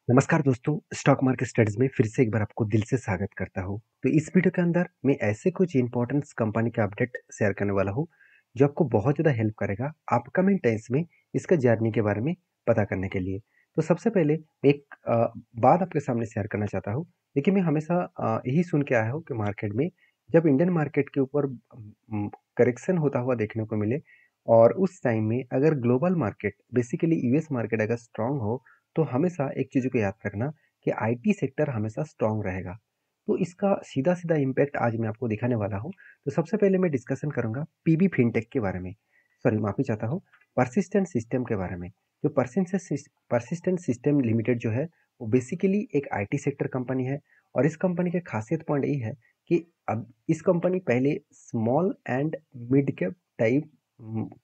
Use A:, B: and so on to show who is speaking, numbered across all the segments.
A: नमस्कार दोस्तों, stock market studies में फिर से एक बार आपको दिल से स्वागत करता हूँ। तो इस वीडियो के अंदर मैं ऐसे कुछ इंपॉर्टेंट कंपनी का अपडेट शेयर करने वाला हूँ, जो आपको बहुत ज़्यादा हेल्प करेगा अपकमिंग टाइम्स में इसका जर्नी के बारे में पता करने के लिए। तो सबसे पहले मैं एक बात आपके सामने शेयर करना चाहता हूँ। देखिए, मैं हमेशा यही सुन के आया हूँ कि मार्केट में जब इंडियन मार्केट के ऊपर करेक्शन होता हुआ देखने को मिले और उस टाइम में अगर global market basically US market अगर स्ट्रांग हो, तो हमेशा एक चीज़ को याद रखना कि आईटी सेक्टर हमेशा स्ट्रांग रहेगा। तो इसका सीधा-सीधा इम्पैक्ट आज मैं आपको दिखाने वाला हूँ। तो सबसे पहले मैं डिस्कशन करूँगा पीबी फिनटेक के बारे में। सॉरी, माफ़ी चाहता हूँ, पर्सिस्टेंट सिस्टम के बारे में। जो पर्सिस्टेंट सिस्टम लिमिटेड जो है, वो बेसिकली एक आईटी सेक्टर कंपनी है और इस कंपनी की खासियत पॉइंट यही है कि अब इस कंपनी पहले small and mid cap type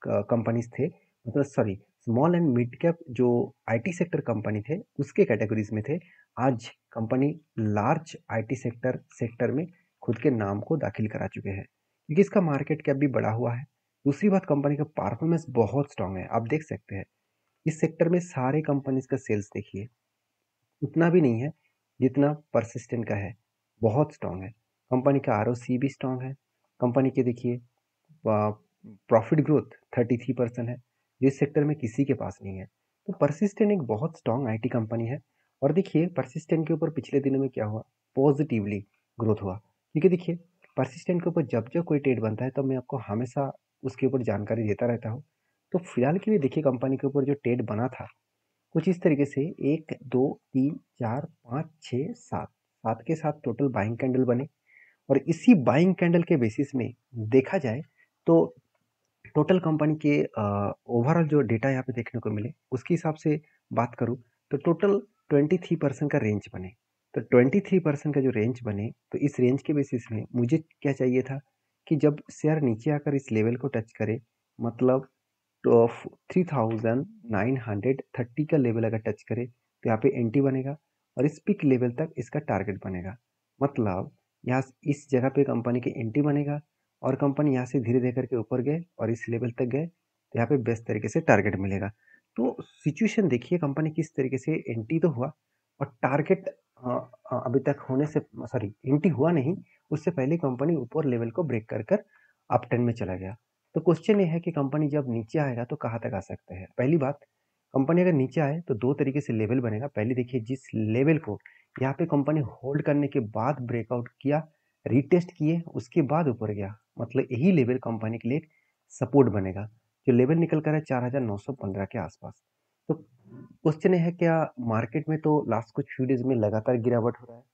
A: companies थे। मतलब sorry, small and mid cap जो आईटी सेक्टर कंपनी थे उसके कैटेगरीज में थे। आज कंपनी लार्ज आईटी सेक्टर में खुद के नाम को दाखिल करा चुके हैं, क्योंकि इसका मार्केट कैप भी बढ़ा हुआ है। दूसरी बात, कंपनी का परफॉर्मेंस बहुत स्ट्रांग है। आप देख सकते हैं इस सेक्टर में सारे कंपनीज का सेल्स देखिए, उतना भी नहीं है जितना परसिस्टेंट का है। बहुत स्ट्रांग है। कंपनी का आरओसी भी स्ट्रांग है। कंपनी के देखिए प्रॉफिट ग्रोथ 33% है, जो इस सेक्टर में किसी के पास नहीं है। तो परसिस्टेंट एक बहुत स्ट्रांग आईटी कंपनी है। और देखिए परसिस्टेंट के ऊपर पिछले दिनों में क्या हुआ, पॉजिटिवली ग्रोथ हुआ। क्योंकि देखिए परसिस्टेंट के ऊपर जब जब कोई ट्रेड बनता है तो मैं आपको हमेशा उसके ऊपर जानकारी देता रहता हूँ। तो फिलहाल के लिए देखिए कंपनी के ऊपर जो ट्रेड बना था कुछ इस तरीके से, एक दो तीन चार पाँच छः सात, सात के साथ टोटल बाइंग कैंडल बने। और इसी बाइंग कैंडल के बेसिस में देखा जाए तो टोटल कंपनी के ओवरऑल जो डेटा यहाँ पे देखने को मिले उसके हिसाब से बात करूँ तो टोटल 23% का रेंज बने। तो 23% का जो रेंज बने, तो इस रेंज के बेसिस में मुझे क्या चाहिए था कि जब शेयर नीचे आकर इस लेवल को टच करे, मतलब तो 3930 का लेवल अगर टच करे तो यहाँ पे एंटी बनेगा और इस पिक लेवल तक इसका टारगेट बनेगा। मतलब यहाँ इस जगह पे कंपनी की एंटी बनेगा और कंपनी यहाँ से धीरे धीरे करके ऊपर गए और इस लेवल तक गए तो यहाँ पे बेस्ट तरीके से टारगेट मिलेगा। तो सिचुएशन देखिए कंपनी किस तरीके से, एंटी तो हुआ और टारगेट अभी तक होने से, सॉरी एंटी हुआ नहीं, उससे पहले कंपनी ऊपर लेवल को ब्रेक कर कर अप ट्रेंड में चला गया। तो क्वेश्चन ये है कि कंपनी जब नीचे आएगा तो कहाँ तक आ सकते हैं। पहली बात, कंपनी अगर नीचे आए तो दो तरीके से लेवल बनेगा। पहले देखिए जिस लेवल को यहाँ पे कंपनी होल्ड करने के बाद ब्रेकआउट किया, रीटेस्ट किए, उसके बाद ऊपर गया, मतलब यही लेवल कंपनी के लिए एक सपोर्ट बनेगा। जो लेवल निकल कर है 4915 के आसपास। तो क्वेश्चन ये है, क्या मार्केट में तो लास्ट कुछ फ्यू डेज में लगातार गिरावट हो रहा है,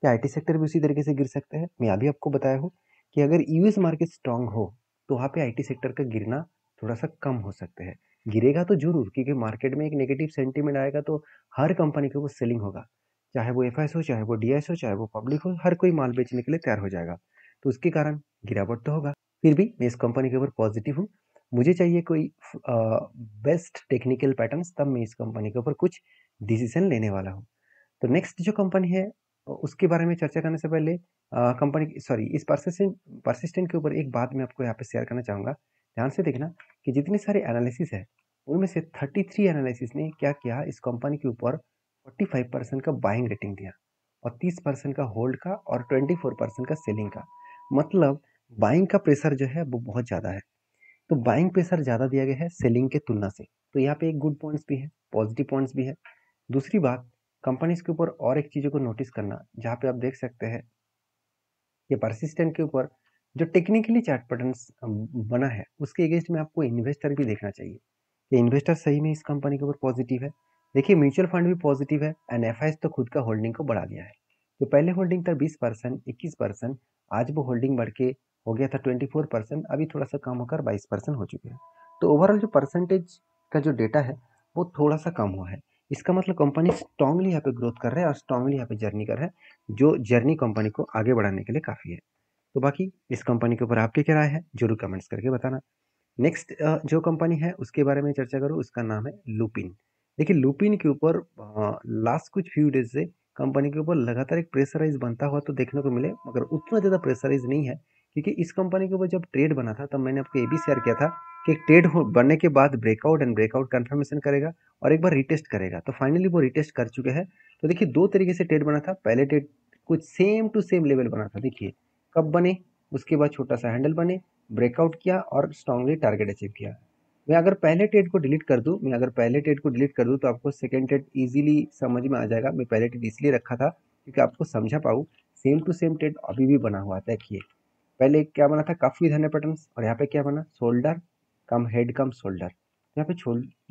A: क्या आईटी सेक्टर भी उसी तरीके से गिर सकते हैं? मैं अभी आपको बताया हूँ कि अगर यूएस मार्केट स्ट्रांग हो तो वहाँ पे आईटी सेक्टर का गिरना थोड़ा सा कम हो सकता है। गिरेगा तो जरूर, क्योंकि मार्केट में एक नेगेटिव सेंटीमेंट आएगा तो हर कंपनी के वो सेलिंग होगा। चाहे वो एफआईएस हो, चाहे वो डीआईएस हो, चाहे वो पब्लिक हो, हर कोई माल बेचने के लिए तैयार हो जाएगा। तो उसके कारण गिरावट तो होगा। फिर भी मैं इस कंपनी के ऊपर पॉजिटिव हूँ। मुझे चाहिए कोई बेस्ट टेक्निकल पैटर्न्स, तब मैं इस कंपनी के ऊपर कुछ डिसीजन लेने वाला हूँ। तो नेक्स्ट जो कंपनी है उसके बारे में चर्चा करने से पहले कंपनी सॉरी इस परसिस्टेंट के ऊपर एक बात मैं आपको यहाँ पे शेयर करना चाहूँगा। ध्यान से देखना कि जितने सारे एनालिसिस है उनमें से 33 एनालिसिस ने क्या किया, इस कंपनी के ऊपर 45% का बाइंग रेटिंग दिया और 30% का होल्ड का और 24% का सेलिंग का। मतलब बाइंग का प्रेशर जो है वो बहुत ज़्यादा है। तो बाइंग प्रेशर ज़्यादा दिया गया है सेलिंग के तुलना से। तो यहाँ पे एक गुड पॉइंट्स भी है, पॉजिटिव पॉइंट्स भी है। दूसरी बात, कंपनीज के ऊपर और एक चीज़ों को नोटिस करना, जहाँ पे आप देख सकते हैं कि परसिस्टेंट के ऊपर जो टेक्निकली चार्ट पैटर्न्स बना है उसके अगेंस्ट में आपको इन्वेस्टर भी देखना चाहिए कि इन्वेस्टर सही में इस कंपनी के ऊपर पॉजिटिव है। देखिए म्यूचुअल फंड भी पॉजिटिव है एंड एफआईएस तो खुद का होल्डिंग को बढ़ा दिया है। जो पहले होल्डिंग था 20%, 21%, आज वो होल्डिंग बढ़ के हो गया था 24%, अभी थोड़ा सा कम होकर 22% हो चुके हैं। तो ओवरऑल जो परसेंटेज का जो डेटा है वो थोड़ा सा कम हुआ है। इसका मतलब कंपनी स्ट्रांगली यहाँ पे ग्रोथ कर रहा है और स्ट्रांगली यहाँ पे जर्नी कर रहा है, जो जर्नी कंपनी को आगे बढ़ाने के लिए काफ़ी है। तो बाकी इस कंपनी के ऊपर आपकी क्या राय है, जरूर कमेंट्स करके बताना। नेक्स्ट जो कंपनी है उसके बारे में चर्चा करूँ, उसका नाम है लुपिन। देखिए लुपिन के ऊपर लास्ट कुछ फ्यू डेज से कंपनी के ऊपर लगातार एक प्रेशराइज बनता हुआ तो देखने को मिले, मगर उतना ज़्यादा प्रेशराइज नहीं है। क्योंकि इस कंपनी के ऊपर जब ट्रेड बना था तब मैंने आपको ये भी शेयर किया था कि ट्रेड बनने के बाद ब्रेकआउट एंड ब्रेकआउट कंफर्मेशन करेगा और एक बार रिटेस्ट करेगा। तो फाइनली वो रिटेस्ट कर चुके हैं। तो देखिए 2 तरीके से ट्रेड बना था। पहले ट्रेड कुछ सेम टू सेम लेवल बना था, देखिए कब बने, उसके बाद छोटा सा हैंडल बने, ब्रेकआउट किया और स्ट्रांगली टारगेट अचीव किया। मैं अगर पहले ट्रेड को डिलीट कर दूं तो आपको सेकंड ट्रेड इजीली समझ में आ जाएगा। मैं पहले ट्रेड इसलिए रखा था क्योंकि आपको समझा पाऊँ। सेम टू सेम ट्रेड अभी भी बना हुआ है। देखिए पहले क्या बना था, कफ विद हैंड पैटर्न्स, और यहाँ पे क्या बना, शोल्डर कम हेड कम शोल्डर। यहाँ पे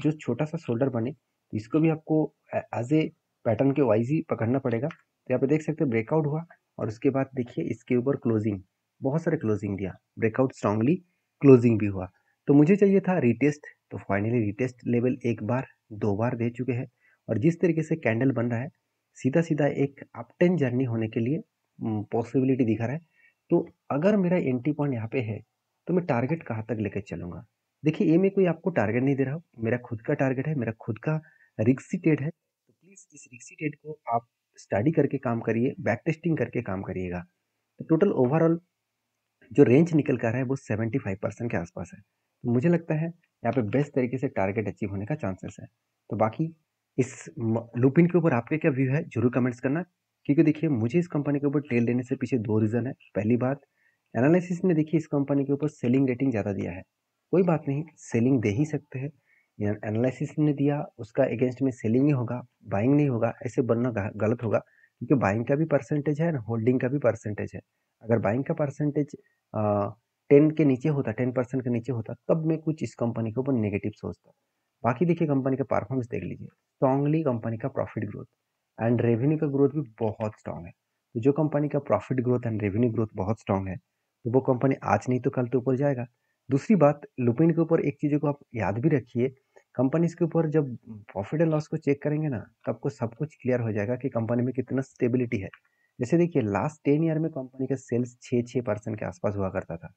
A: जो छोटा सा शोल्डर बने तो इसको भी आपको एज ए पैटर्न के वाइज ही पकड़ना पड़ेगा। तो यहाँ पे देख सकते हैं ब्रेकआउट हुआ और उसके बाद देखिए इसके ऊपर क्लोजिंग, बहुत सारे क्लोजिंग दिया, ब्रेकआउट स्ट्रांगली क्लोजिंग भी हुआ। तो मुझे चाहिए था रिटेस्ट, तो फाइनली रिटेस्ट लेवल एक बार 2 बार दे चुके हैं। और जिस तरीके से कैंडल बन रहा है सीधा सीधा एक अप टेन जर्नी होने के लिए पॉसिबिलिटी दिखा रहा है। तो अगर मेरा एंट्री पॉइंट यहाँ पे है तो मैं टारगेट कहाँ तक लेकर चलूंगा। देखिए ये मैं कोई आपको टारगेट नहीं दे रहा हूँ, मेरा खुद का टारगेट है, मेरा खुद का रिक्सी ट्रेड है। तो प्लीज इस रिक्सी ट्रेड को आप स्टडी करके काम करिए, बैक टेस्टिंग करके काम करिएगा। तो टोटल ओवरऑल जो रेंज निकल कर रहा है वो 75% के आसपास है। तो मुझे लगता है यहाँ पे बेस्ट तरीके से टारगेट अचीव होने का चांसेस है। तो बाकी इस लुपिन के ऊपर आपके क्या व्यू है जरूर कमेंट्स करना। क्योंकि देखिए मुझे इस कंपनी के ऊपर टेल देने से पीछे 2 रीज़न है। पहली बात, एनालिसिस ने देखिए इस कंपनी के ऊपर सेलिंग रेटिंग ज़्यादा दिया है। कोई बात नहीं, सेलिंग दे ही सकते हैं। एनालिसिस ने दिया उसका अगेंस्ट में सेलिंग ही होगा, बाइंग नहीं होगा, ऐसे बनना गलत होगा। क्योंकि बाइंग का भी परसेंटेज है, होल्डिंग का भी परसेंटेज है। अगर बाइंग का परसेंटेज 10 के नीचे होता, 10% के नीचे होता, तब मैं कुछ इस कंपनी के ऊपर नेगेटिव सोचता। बाकी देखिए कंपनी का परफॉर्मेंस देख लीजिए, स्ट्रांगली कंपनी का प्रॉफिट ग्रोथ एंड रेवेन्यू का ग्रोथ भी बहुत स्ट्रांग है। तो जो कंपनी का profit growth and revenue growth बहुत स्ट्रांग है तो वो कंपनी आज नहीं तो कल तो ऊपर जाएगा। दूसरी बात, लुपिन के ऊपर एक चीज़ों को आप याद भी रखिए, कंपनीज के ऊपर जब प्रॉफिट एंड लॉस को चेक करेंगे ना तो आपको सब कुछ क्लियर हो जाएगा कि कंपनी में कितना स्टेबिलिटी है। जैसे देखिए लास्ट 10 ईयर में कंपनी का सेल्स 6% के आसपास हुआ करता था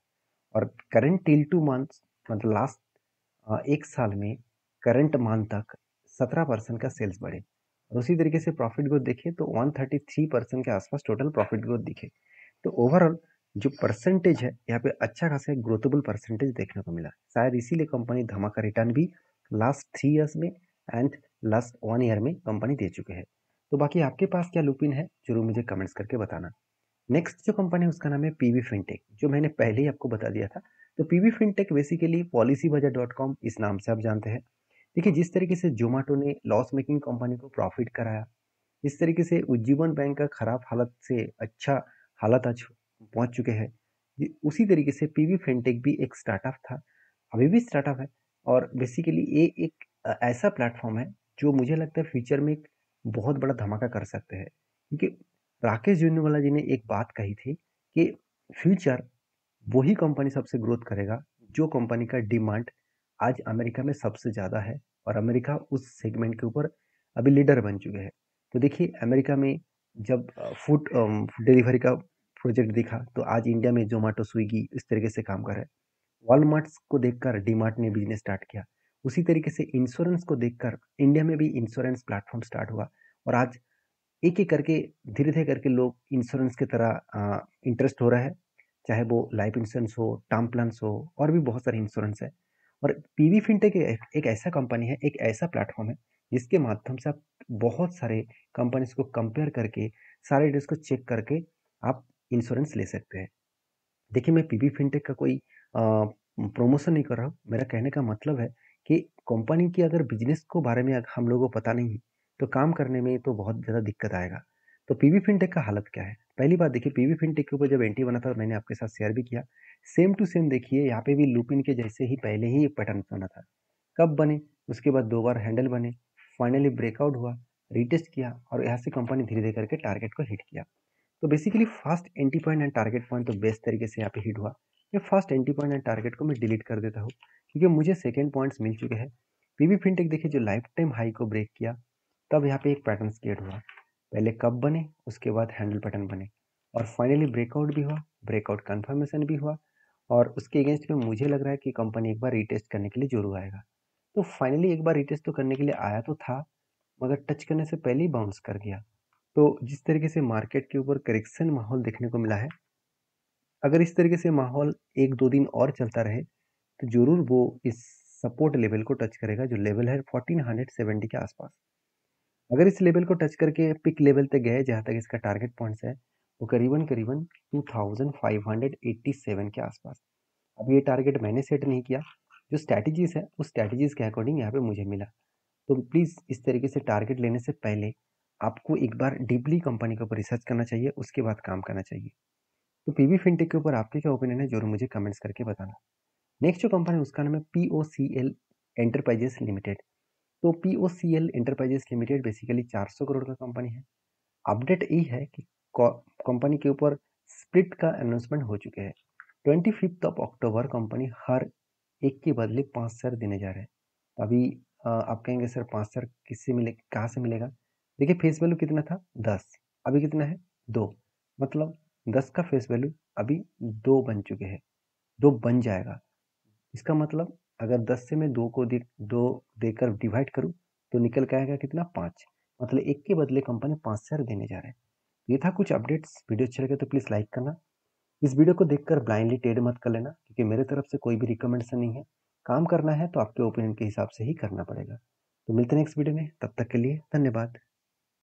A: और करंट टिल टू मंथ मतलब लास्ट एक साल में करंट मंथ तक 17% का सेल्स बढ़े। और उसी तरीके से प्रॉफिट ग्रोथ देखें तो 133% के आसपास टोटल प्रॉफिट ग्रोथ दिखे। तो ओवरऑल जो परसेंटेज है यहाँ पे अच्छा खासा एक ग्रोथेबल परसेंटेज देखने को मिला। शायद इसीलिए कंपनी धमाका रिटर्न भी लास्ट 3 ईयर्स में एंड लास्ट 1 ईयर में कंपनी दे चुके हैं। तो बाकी आपके पास क्या लुपिन है जरूर मुझे कमेंट्स करके बताना। नेक्स्ट जो कंपनी है उसका नाम है पीवी फिनटेक, जो मैंने पहले ही आपको बता दिया था। तो पीवी फिनटेक बेसिकली पॉलिसीबाजार.com इस नाम से आप जानते हैं। देखिए जिस तरीके से जोमेटो ने लॉस मेकिंग कंपनी को प्रॉफिट कराया, इस तरीके से उज्जीवन बैंक का खराब हालत से अच्छा हालत आज पहुंच चुके हैं, उसी तरीके से पीवी फिनटेक भी एक स्टार्टअप था, अभी भी स्टार्टअप है। और बेसिकली ये एक ऐसा प्लेटफॉर्म है जो मुझे लगता है फ्यूचर में एक बहुत बड़ा धमाका कर सकते हैं। क्योंकि राकेश जूनवाला जी ने एक बात कही थी कि फ्यूचर वही कंपनी सबसे ग्रोथ करेगा जो कंपनी का डिमांड आज अमेरिका में सबसे ज़्यादा है और अमेरिका उस सेगमेंट के ऊपर अभी लीडर बन चुके हैं। तो देखिए अमेरिका में जब फूड डिलीवरी का प्रोजेक्ट दिखा तो आज इंडिया में जोमेटो स्विगी इस तरीके से काम कर रहा है। वॉलमार्ट्स को देखकर डीमार्ट ने बिजनेस स्टार्ट किया। उसी तरीके से इंश्योरेंस को देखकर इंडिया में भी इंश्योरेंस प्लेटफॉर्म स्टार्ट हुआ और आज एक एक करके धीरे धीरे करके लोग इंश्योरेंस की तरह इंटरेस्ट हो रहा है, चाहे वो लाइफ इंश्योरेंस हो, टर्म प्लान्स हो, और भी बहुत सारे इंश्योरेंस है। और पीवी फिनटेक एक ऐसा कंपनी है, एक ऐसा प्लेटफॉर्म है जिसके माध्यम से आप बहुत सारे कंपनीज को कंपेयर करके सारे डेट्स को चेक करके आप इंश्योरेंस ले सकते हैं। देखिए मैं पीवी फिनटेक का कोई प्रमोशन नहीं कर रहा हूँ। मेरा कहने का मतलब है कि कंपनी की अगर बिजनेस को बारे में हम लोगों को पता नहीं तो काम करने में तो बहुत ज़्यादा दिक्कत आएगा। तो पीवी फिनटेक का हालत क्या है, पहली बात देखिए पीवी फिनटेक के ऊपर जब एंट्री बना था मैंने आपके साथ शेयर भी किया। सेम टू सेम देखिए यहाँ पे भी लुपिन के जैसे ही पहले ही एक पैटर्न बना था। कब बने, उसके बाद 2 बार हैंडल बने, फाइनली ब्रेकआउट हुआ, रिटेस्ट किया और यहाँ से कंपनी धीरे धीरे करके टारगेट को हिट किया। तो basically fast entry point and target point तो बेस्ट तरीके से यहाँ पे हिट हुआ। ये first entry point and target को मैं डिलीट कर देता हूँ क्योंकि मुझे सेकेंड पॉइंट्स मिल चुके हैं। पीवी फिनटेक देखिए जो लाइफ टाइम हाई को ब्रेक किया तब यहाँ पे एक पैटर्न क्रिएट हुआ। पहले कब बने, उसके बाद हैंडल पैटर्न बने और फाइनली ब्रेकआउट भी हुआ, ब्रेकआउट कंफर्मेशन भी हुआ और उसके अगेंस्ट में मुझे लग रहा है कि कंपनी एक बार रिटेस्ट करने के लिए जरूर आएगा। तो फाइनली एक बार रिटेस्ट तो करने के लिए आया तो था, मगर टच करने से पहले ही बाउंस कर गया। तो जिस तरीके से मार्केट के ऊपर करेक्शन माहौल देखने को मिला है, अगर इस तरीके से माहौल 1-2 दिन और चलता रहे तो ज़रूर वो इस सपोर्ट लेवल को टच करेगा, जो लेवल है 1470 के आसपास। अगर इस लेवल को टच करके पिक लेवल तक गए, जहाँ तक इसका टारगेट पॉइंट्स है, वो करीबन करीबन 2587 के आसपास। अब ये टारगेट मैंने सेट नहीं किया, जो स्ट्रैटेजीज है उस स्ट्रैटेजीज के अकॉर्डिंग यहाँ पे मुझे मिला। तो प्लीज़ इस तरीके से टारगेट लेने से पहले आपको एक बार डीपली कंपनी के ऊपर रिसर्च करना चाहिए, उसके बाद काम करना चाहिए। तो पीवी फिनटेक के ऊपर आपके क्या ओपिनियन है, जरूर मुझे कमेंट्स करके बताना। नेक्स्ट जो कंपनी है उसका नाम है POCL एंटरप्राइजेस लिमिटेड। तो POCL enterprises limited basically 400 crore का कंपनी है। अपडेट ये है कि कंपनी के ऊपर स्प्लिट का अनाउंसमेंट हो चुके हैं। 25 अक्टूबर कंपनी हर एक के बदले 5 शेयर देने जा रहे हैं। अभी आप कहेंगे सर 5 शेयर किससे मिले, कहाँ से मिलेगा? देखिए फेस वैल्यू कितना था 10, अभी कितना है 2, मतलब 10 का फेस वैल्यू अभी 2 बन चुके हैं, 2 बन जाएगा। इसका मतलब अगर 10 से मैं 2 को 2 देकर डिवाइड करूँ तो निकल के आएगा कितना 5, मतलब एक के बदले कंपनी 5 शेयर देने जा रहे हैं। ये था कुछ अपडेट्स। वीडियो अच्छा लगे तो प्लीज़ लाइक करना। इस वीडियो को देखकर ब्लाइंडली ट्रेड मत कर लेना, क्योंकि मेरे तरफ से कोई भी रिकमेंडेशन नहीं है। काम करना है तो आपके ओपिनियन के हिसाब से ही करना पड़ेगा। तो मिलते हैं नेक्स्ट वीडियो में, तब तक के लिए धन्यवाद।